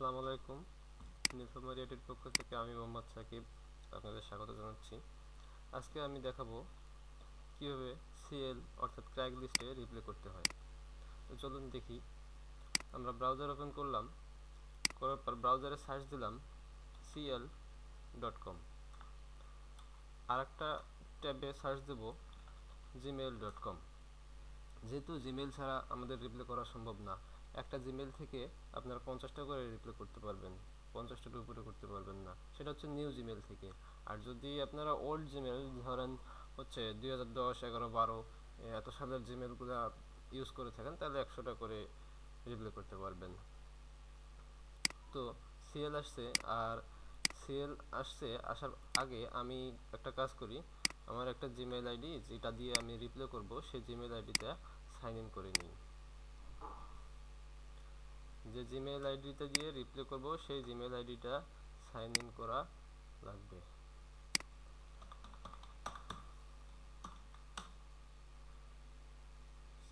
আসসালামু আলাইকুম। নীলফামারীয়াটির পক্ষ থেকে আমি মোহাম্মদ সাকিব আপনাদের স্বাগত জানাচ্ছি। আজকে আমি দেখাবো কিভাবে সিএল অর্থাৎ ক্র্যাক লিস্টে রিপ্লে করতে হয়। তো চলুন দেখি। আমরা ব্রাউজার ওপেন করলাম, করার পর ব্রাউজারে সার্চ দিলাম cl.com। আর একটা ট্যাবে সার্চ দেব gmail.com। যেহেতু জিমেল ছাড়া আমাদের রিপ্লে করা সম্ভব না, একটা জিমেল থেকে আপনারা 50টা করে রিপ্লে করতে পারবেন, 50টার উপরে করতে পারবেন না, সেটা হচ্ছে নিউ জিমেল থেকে। আর যদি আপনারা ওল্ড জিমেল ধরেন হচ্ছে 2010, 11, 12 এত সালের জিমেলগুলো ইউজ করে থাকেন, তাহলে 100টা করে রিপ্লে করতে পারবেন। তো সিএল আসছে, আর সিএল আসার আগে আমি একটা কাজ করি। আমার একটা জিমেল আইডি যেটা দিয়ে আমি রিপ্লে করব, সেই জিমেল আইডিটা সাইন ইন করে নিই। যে জিমেল আইডিটা দিয়ে রিপ্লে করব সেই জিমেল আইডিটা সাইন ইন করা লাগবে।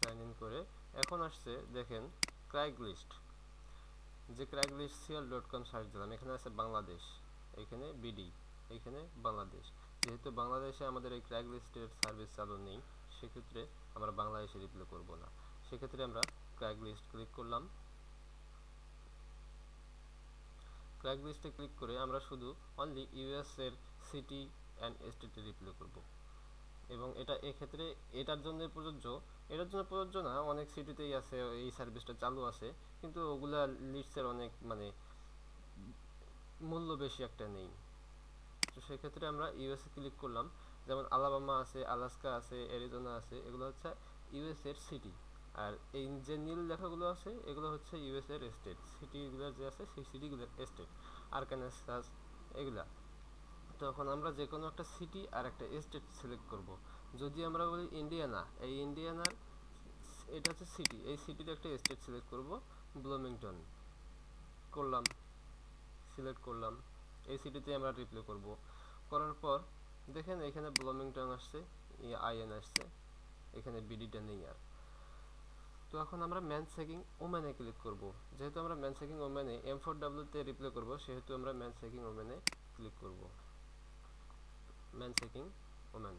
সাইন ইন করে এখন আসছে দেখেন ক্র্যাক লিস্ট। যে ক্র্যাক লিস্ট cl.com সার্চ দিলাম, এখানে আছে বাংলাদেশ, এখানে বিডি, এখানে বাংলাদেশ। যেহেতু বাংলাদেশে আমাদের এই ক্র্যাক লিস্টের সার্ভিস চালু নেই, সেক্ষেত্রে আমরা বাংলাদেশে রিপ্লে করব না। সেক্ষেত্রে আমরা ক্র্যাক লিস্ট ক্লিক করলাম। ক্র্যাক লিস্টে ক্লিক করে আমরা শুধু অনলি ইউএস এর সিটি অ্যান্ড স্টেটে রিপ্লে করব। এবং এটা এক্ষেত্রে এটার জন্য প্রযোজ্য না, অনেক সিটিতেই আছে এই সার্ভিসটা চালু আছে, কিন্তু ওগুলা লিস্টের অনেক মূল্য বেশি একটা নেই। তো সেক্ষেত্রে আমরা ইউএসএ ক্লিক করলাম। যেমন আলাবামা আছে, আলাস্কা আছে, অ্যারিজোনা আছে, এগুলো হচ্ছে ইউএস এর সিটি। আর এই যে নীল লেখাগুলো আছে এগুলো হচ্ছে ইউএস এর স্টেট। সিটিগুলো যে আছে সেই সিটিগুলোর স্টেট, আরকানসাস এগুলা। তখন আমরা যে কোনো একটা সিটি আর একটা স্টেট সিলেক্ট করব। যদি আমরা বলি ইন্ডিয়ানা, এই ইন্ডিয়ানার এটা হচ্ছে সিটি, এই সিটির একটা স্টেট সিলেক্ট করব, ব্লুমিংটন করলাম, সিলেক্ট করলাম। এই সিটিতে আমরা রিপ্লে করব। করার পর দেখেন এখানে ব্লুমিংটন আসছে, আইএন আসছে, এখানে বিডিটা নেই আর। তো এখন আমরা ম্যানচেকিং ওমেনে ক্লিক করব। যেহেতু আমরা ম্যানচেকিং ওমেনে M4W তে রিপ্লে করব, সেহেতু আমরা ম্যানচেকিং ওমেনে ক্লিক করব। ম্যানচেকিং ওমেন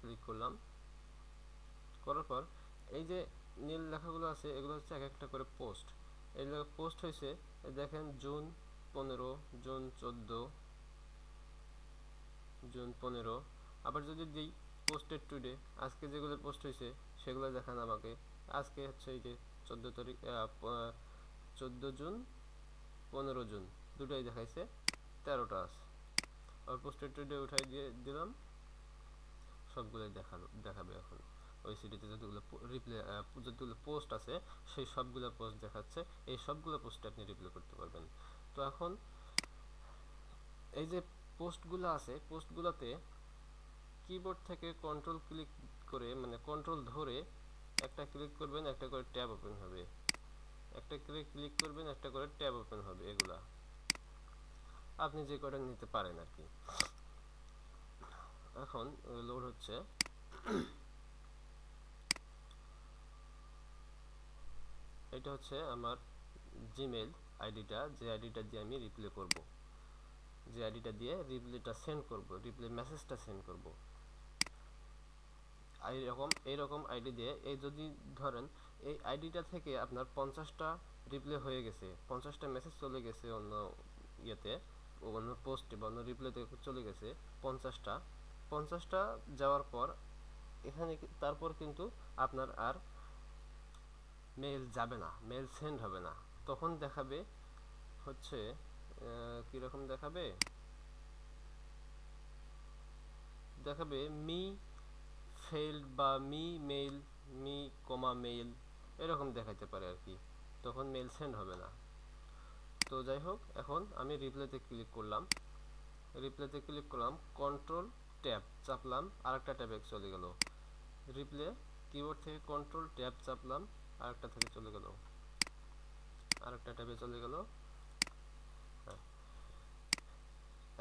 ক্লিক করলাম। করার পর এই যে নীল লেখাগুলো আছে এগুলো হচ্ছে এক একটা করে পোস্ট। এই পোস্ট হয়েছে দেখেন জুন 15, জুন 14, জুন 15। আবার যদি দিই পোস্টেড টুডে, আজকে যেগুলো পোস্ট হয়েছে সেগুলো দেখান আমাকে। আজকে হচ্ছে এই যে 14 তারিখ, 14 জুন, 15 জুন, দুটোই দেখাইছে, 13টা আছে। আর পোস্টেড টুডে উঠাই দিয়ে দিলাম, সবগুলোই দেখাবে এখন। ওই সিটিতে যতগুলো যতগুলো পোস্ট আছে সেই সবগুলো পোস্ট দেখাচ্ছে। এই সবগুলো পোস্টে আপনি রিপ্লে করতে পারবেন। তো এখন এই যে পোস্টগুলো আছে, পোস্টগুলোতে কিবোর্ড থেকে কন্ট্রোল ক্লিক করে কন্ট্রোল ধরে একটা ক্লিক করবেন, একটা করে ট্যাব ওপেন হবে, একটা ক্লিক করবেন, একটা করে ট্যাব ওপেন হবে। এগুলা আপনি যে কটা নিতে পারেন আর কি। এখন লোড হচ্ছে। এটা হচ্ছে আমার জিমেল আইডিটা, যে আইডিটা দিয়ে আমি রিপ্লে করব, যে আইডিটা দিয়ে রিপ্লেটা সেন্ড করব, রিপ্লে মেসেজটা সেন্ড করব। এইরকম আইডি দিয়ে, এই যদি ধরেন এই আইডিটা থেকে আপনার 50টা রিপ্লে হয়ে গেছে, 50টা মেসেজ চলে গেছে অন্য ইয়েতে, অন্য পোস্টে বা অন্য রিপ্লেতে চলে গেছে 50টা যাওয়ার পর এখানে তারপর কিন্তু আপনার আর মেইল যাবে না, মেইল সেন্ড হবে না। তখন দেখাবে হচ্ছে কীরকম দেখাবে মি ফেইল্ড বা মি কমা মেইল এরকম দেখাইতে পারে আর কি। তখন মেইল সেন্ড হবে না। তো যাই হোক, এখন আমি রিপ্লেতে ক্লিক করলাম। কন্ট্রোল ট্যাব চাপলাম, আরেকটা ট্যাবে চলে গেল। রিপ্লে কিবোর্ড থেকে কন্ট্রোল ট্যাব চাপলাম, আরেকটা থেকে চলে গেল, আরেকটা ট্যাবে চলে গেল।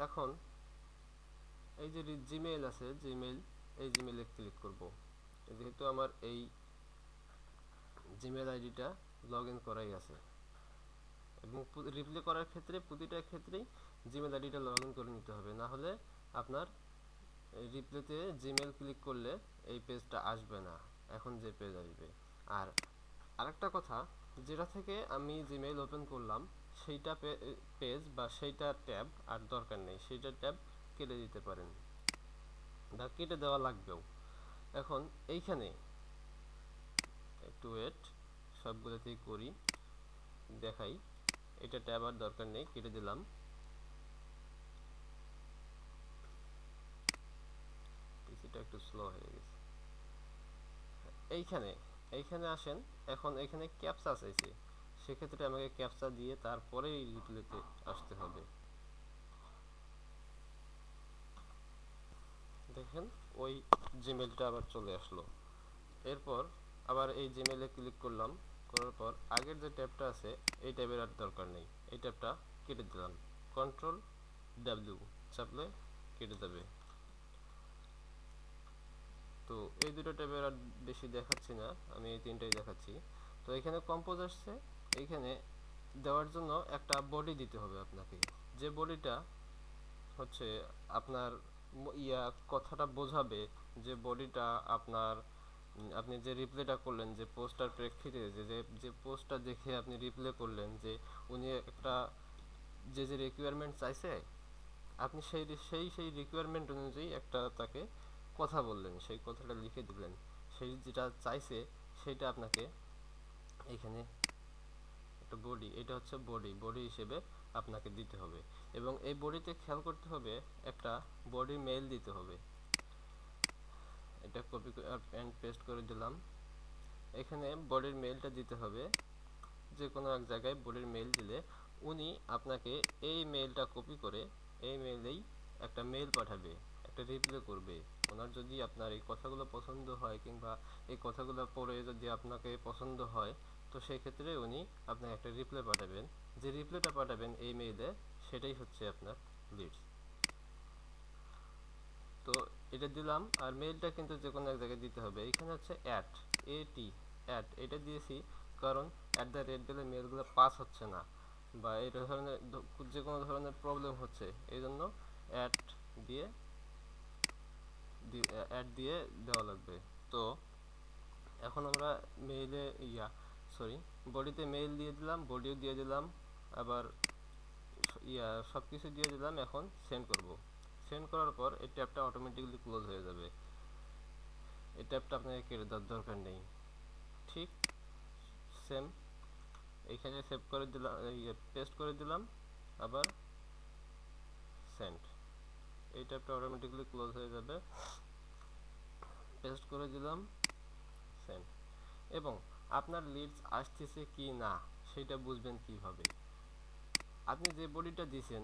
এখন এই যে জিমেইল আছে, এই জিমেইলে ক্লিক করব। যেহেতু আমার এই জিমেইল আইডিটা লগ ইন করাই আছে, এবং রিপ্লে করার ক্ষেত্রে প্রতিটা ক্ষেত্রেই জিমেল আইডিটা লগ ইন করে নিতে হবে, না হলে আপনার রিপ্লেতে জিমেল ক্লিক করলে এই পেজটা আসবে না, এখন যে পেজ আসবে। আর আরেকটা কথা, যেটা থেকে আমি জিমেইল ওপেন করলাম সেইটা পেজ বা সেইটা ট্যাব আর দরকার নেই, সেইটা ট্যাব কেটে দিতে পারেন বা কেটে দেওয়া লাগবেও। এখন এইখানে একটু ওয়েট, সবগুলোতেই করি দেখাই। এটা ট্যাব আর দরকার নেই, কেটে দিলাম। পিসিটা একটু স্লো হয়ে গেছে। এইখানে এইখানে আসেন, এখন এখানে ক্যাপচা চাইছে, সেক্ষেত্রে আমাকে ক্যাপচা দিয়ে তারপরেই রিপ্লেতে আসতে হবে। দেখেন ওই জিমেলটা আবার চলে আসলো। এরপর আবার এই জিমেলে ক্লিক করলাম, করার পর আগের যে ট্যাবটা আছে এই ট্যাবের আর দরকার নেই, এই ট্যাবটা কেটে দিলাম। কন্ট্রোল ডাব্লিউ চাপলে কেটে দেবে। তো এই দুটো ট্যাবের আর বেশি দেখাচ্ছি না, আমি এই তিনটাই দেখাচ্ছি। তো এখানে কম্পোজ আসছে, এইখানে দেওয়ার জন্য একটা বডি দিতে হবে আপনাকে, যে বডিটা হচ্ছে আপনার কথাটা বোঝাবে, যে বডিটা আপনার আপনি যে রিপ্লেটা করলেন, যে পোস্টার প্রেক্ষিতে যে পোস্টটা দেখে আপনি রিপ্লে করলেন, যে উনি একটা যে রিকোয়ারমেন্ট চাইছে, আপনি সেই রিকোয়ারমেন্ট অনুযায়ী একটা তাকে কথা বললেন, সেই কথাটা লিখে দিলেন, সেই যেটা চাইছে সেইটা আপনাকে এখানে একটা বডি, এটা হচ্ছে বডি হিসেবে আপনাকে দিতে হবে। এবং এই বডিতে খেয়াল করতে হবে, একটা বডি মেইল দিতে হবে। এটা কপি অ্যান্ড পেস্ট করে দিলাম। এখানে বডির মেইলটা দিতে হবে, যে কোনো এক জায়গায় বডির মেইল দিলে উনি আপনাকে এই মেইলটা কপি করে এই মেইলেই একটা মেইল পাঠাবে, একটা রিপ্লে করবে। ওনার যদি আপনার এই কথাগুলো পছন্দ হয়, কিংবা এই কথাগুলো পড়ে যদি আপনাকে পছন্দ হয়, তো সেই ক্ষেত্রে উনি আপনাকে একটা রিপ্লে পাঠাবেন। যে রিপ্লেটা পাঠাবেন এই মেইলে, সেটাই হচ্ছে আপনার লিডস। তো এটা দিলাম, আর মেইলটা কিন্তু যে কোনো এক জায়গায় দিতে হবে। এখানে হচ্ছে অ্যাট এটা দিয়েছি, কারণ @ দিলে মেইলগুলো পাস হচ্ছে না, বা এই ধরনের যে কোনো ধরনের প্রবলেম হচ্ছে, এই জন্য অ্যাট দিয়ে দেওয়া লাগবে। তো এখন আমরা মেইলে বডিতে মেইল দিয়ে দিলাম, বডিও দিয়ে দিলাম, আবার সব কিছু দিয়ে দিলাম। এখন সেন্ড করব। সেন্ড করার পর এই ট্যাবটা অটোমেটিক্যালি ক্লোজ হয়ে যাবে, এই ট্যাবটা আপনাকে কেটে দেওয়ার দরকার নেই। ঠিক সেম এইখানে সেভ করে দিলাম, পেস্ট করে দিলাম, আবার সেন্ড, এই ট্যাবটা অটোমেটিক্যালি ক্লোজ হয়ে যাবে। পেস্ট করে দিলাম, সেন্ড। এবং আপনার লিডস আসতেছে কি না সেটা বুঝবেন কিভাবে? আপনি যে বডিটা দিছেন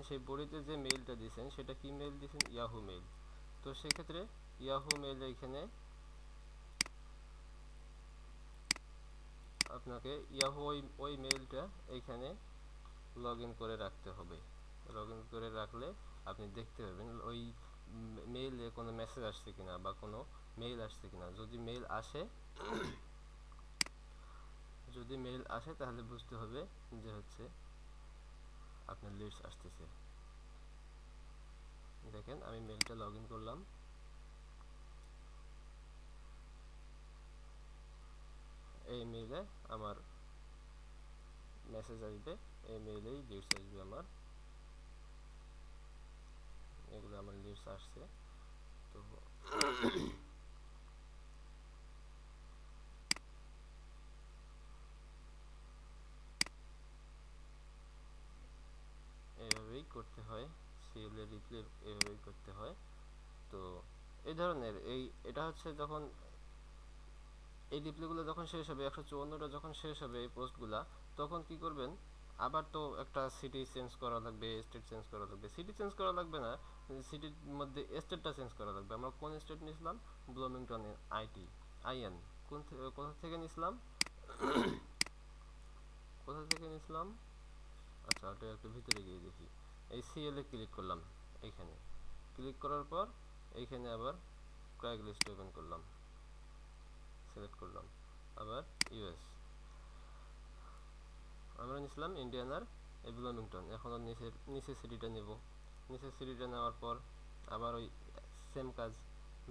সেই বডিতে যে মেইলটা দিছেন, সেটা কি মেইল দিছেন? Yahoo mail. তো সেক্ষেত্রে ইয়াহু মেইল এখানে আপনাকে ওই মেইলটা এখানে লগ ইন করে রাখতে হবে। লগ ইন করে রাখলে আপনি দেখতে পাবেন ওই মেইলে কোনো মেসেজ আসছে কিনা বা কোনো মেইল আসছে কিনা। যদি মেইল আসে তাহলে বুঝতে হবে যে হচ্ছে আপনার লিডস আসতেছে। দেখেন আমি মেইলটা লগ ইন করলাম, এই মেইলে আমার মেসেজ আসবে, এই মেইলেই লিডস আসবে আমার। এগুলো আমার লিডস আসছে। তো এইভাবেই করতে হয়, সিএল এর রিপ্লে এইভাবেই করতে হয়। তো এই ধরনের এটা হচ্ছে যখন এই রিপ্লেগুলো যখন শেষ হবে, 154টা যখন শেষ হবে এই পোস্টগুলা, তখন কি করবেন? আবার তো একটা সিটি চেঞ্জ করা লাগবে, স্টেট চেঞ্জ করা লাগবে। সিটি চেঞ্জ করা লাগবে না, সিটির মধ্যে স্টেটটা চেঞ্জ করা লাগবে। আমরা কোন স্টেট নিয়েছিলাম? Bloomington in. কোথা থেকে নিয়েছিলাম? কোথা থেকে নিয়েছিলাম? আচ্ছা, ওটা একটু ভিতরে গিয়ে দেখি। এই সিএল এ ক্লিক করলাম, এইখানে ক্লিক করার পর এইখানে আবার ক্র্যাক লিস্ট ওপেন করলাম, সিলেক্ট করলাম, আবার ইউএস। ধরে নিছিলাম ইন্ডিয়ানার ব্লুমিংটন, এখন নিচে সিটিটা নেব। নিচে সিটিটা নেওয়ার পর আবার ওই সেম কাজ,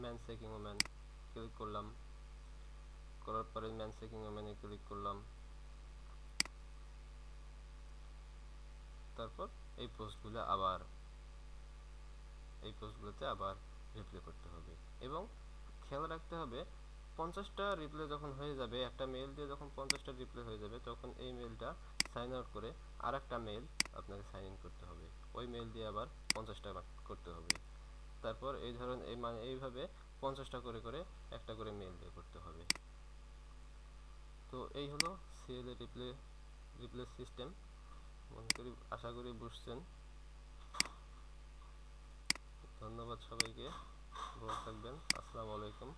ম্যান সেকিং ওম্যান ক্লিক করলাম, করার পরে ম্যান সেকিং ওম্যানে ক্লিক করলাম। তারপর এই পোস্টগুলোতে আবার রিপ্লে করতে হবে এবং খেয়াল রাখতে হবে 50টা রিপ্লে যখন হয়ে যাবে, একটা মেইল দিয়ে যখন 50টা রিপ্লে হয়ে যাবে, তখন এই মেইলটা সাইন আউট করে আরেকটা মেইল আপনাকে সাইন ইন করতে হবে, ওই মেইল দিয়ে আবার 50টা করতে হবে। তারপর এইভাবে 50টা করে করে একটা করে মেইল দিয়ে করতে হবে। তো এই হলো সিএল এর রিপ্লে সিস্টেম। আশা করি বুঝছেন। ধন্যবাদ সবাইকে, ভালো থাকবেন। আসসালামু আলাইকুম।